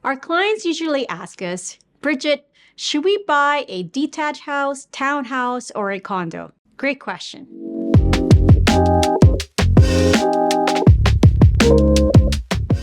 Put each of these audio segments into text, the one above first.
Our clients usually ask us, Bridget, should we buy a detached house, townhouse, or a condo? Great question.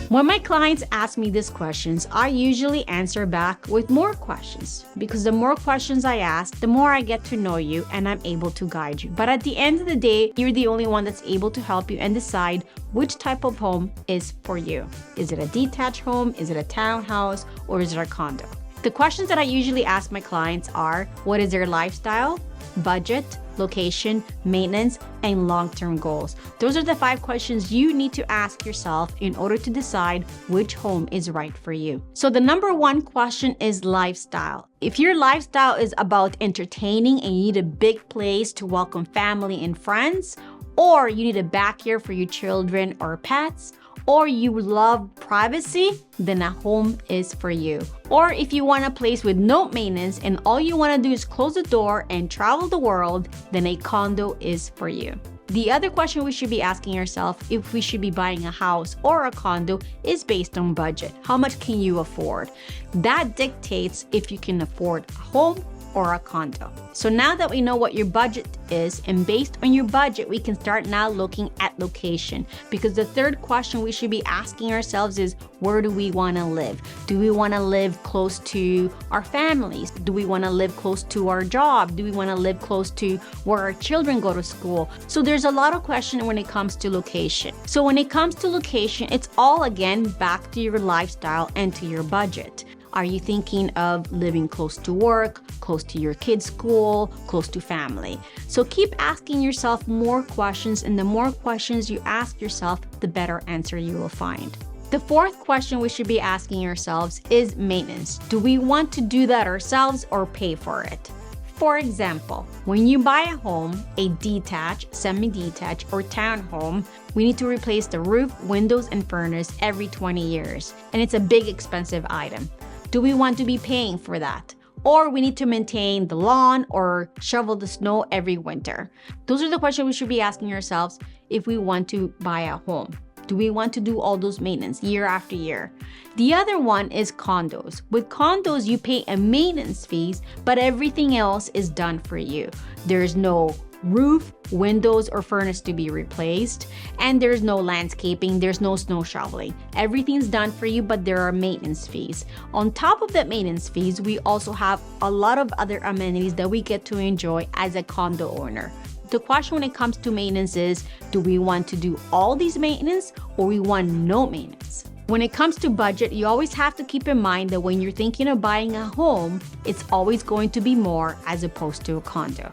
When my clients ask me these questions, I usually answer back with more questions because the more questions I ask, the more I get to know you and I'm able to guide you. But at the end of the day, you're the only one that's able to help you and decide which type of home is for you. Is it a detached home? Is it a townhouse? Or is it a condo? The questions that I usually ask my clients are, what is their lifestyle, budget, location, maintenance, and long-term goals? Those are the 5 questions you need to ask yourself in order to decide which home is right for you. So the number 1 question is lifestyle. If your lifestyle is about entertaining and you need a big place to welcome family and friends, or you need a backyard for your children or pets, or you love privacy, then a home is for you. Or if you want a place with no maintenance and all you want to do is close the door and travel the world, then a condo is for you. The other question we should be asking ourselves if we should be buying a house or a condo is based on budget. How much can you afford? That dictates if you can afford a home or a condo. So now that we know what your budget is, and based on your budget, we can start now looking at location. Because the third question we should be asking ourselves is, where do we want to live? Do we want to live close to our families? Do we want to live close to our job? Do we want to live close to where our children go to school? So there's a lot of questions when it comes to location. So when it comes to location, it's all again back to your lifestyle and to your budget. Are you thinking of living close to work, close to your kids' school, close to family? So keep asking yourself more questions, and the more questions you ask yourself, the better answer you will find. The fourth question we should be asking ourselves is maintenance. Do we want to do that ourselves or pay for it? For example, when you buy a home, a detached, semi-detached, or townhome, we need to replace the roof, windows, and furnace every 20 years, and it's a big expensive item. Do we want to be paying for that? Or we need to maintain the lawn or shovel the snow every winter? Those are the questions we should be asking ourselves if we want to buy a home. Do we want to do all those maintenance year after year? The other one is condos. With condos, you pay a maintenance fees, but everything else is done for you. There's no roof, windows, or furnace to be replaced, and there's no landscaping, there's no snow shoveling. Everything's done for you, but there are maintenance fees. On top of that maintenance fees, we also have a lot of other amenities that we get to enjoy as a condo owner. The question when it comes to maintenance is, do we want to do all these maintenance or we want no maintenance? When it comes to budget, you always have to keep in mind that when you're thinking of buying a home, it's always going to be more as opposed to a condo.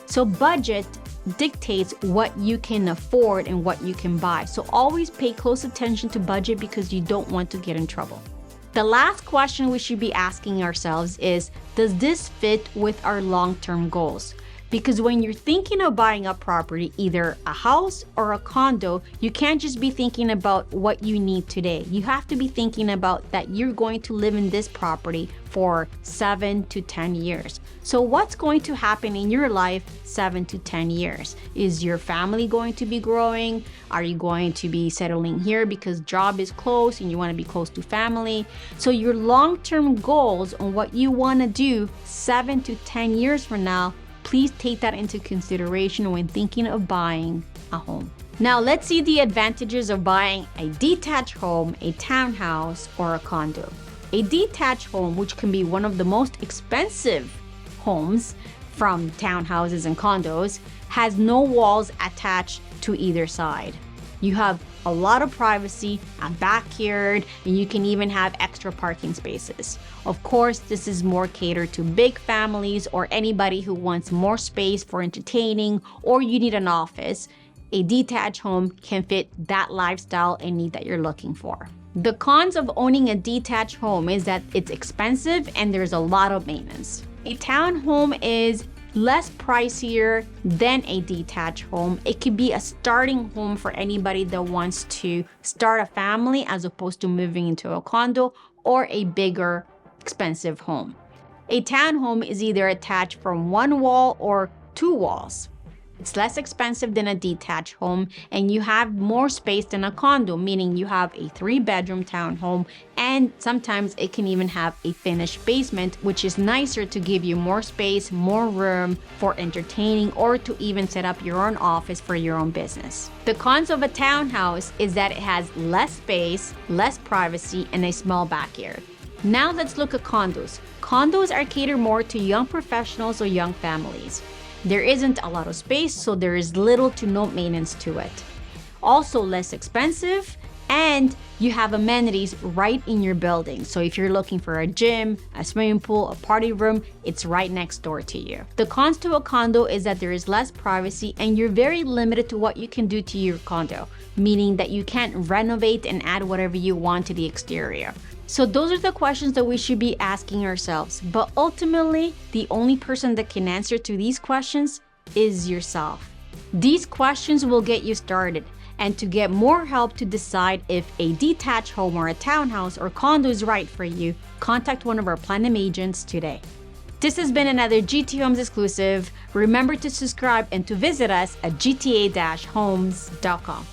So budget dictates what you can afford and what you can buy. So always pay close attention to budget because you don't want to get in trouble. The last question we should be asking ourselves is, does this fit with our long-term goals? Because when you're thinking of buying a property, either a house or a condo, you can't just be thinking about what you need today. You have to be thinking about that you're going to live in this property for 7 to 10 years. So what's going to happen in your life 7 to 10 years? Is your family going to be growing? Are you going to be settling here because job is close and you want to be close to family? So your long-term goals on what you want to do 7 to 10 years from now, please take that into consideration when thinking of buying a home. Now let's see the advantages of buying a detached home, a townhouse, or a condo. A detached home, which can be one of the most expensive homes from townhouses and condos, has no walls attached to either side. You have a lot of privacy, a backyard, and you can even have extra parking spaces. Of course, this is more catered to big families or anybody who wants more space for entertaining, or you need an office. A detached home can fit that lifestyle and need that you're looking for. The cons of owning a detached home is that it's expensive and there's a lot of maintenance. A townhome is less pricier than a detached home. It could be a starting home for anybody that wants to start a family as opposed to moving into a condo or a bigger, expensive home. A townhome is either attached from one wall or two walls. It's less expensive than a detached home, and you have more space than a condo, meaning you have a 3-bedroom townhome, and sometimes it can even have a finished basement, which is nicer to give you more space, more room for entertaining, or to even set up your own office for your own business. The cons of a townhouse is that it has less space, less privacy, and a small backyard. Now let's look at condos. Condos are catered more to young professionals or young families. There isn't a lot of space, so there is little to no maintenance to it. Also less expensive, and you have amenities right in your building. So if you're looking for a gym, a swimming pool, a party room, it's right next door to you. The cons to a condo is that there is less privacy and you're very limited to what you can do to your condo, meaning that you can't renovate and add whatever you want to the exterior. So those are the questions that we should be asking ourselves. But ultimately, the only person that can answer to these questions is yourself. These questions will get you started. And to get more help to decide if a detached home or a townhouse or condo is right for you, contact one of our Platinum agents today. This has been another GT Homes exclusive. Remember to subscribe and to visit us at gta-homes.com.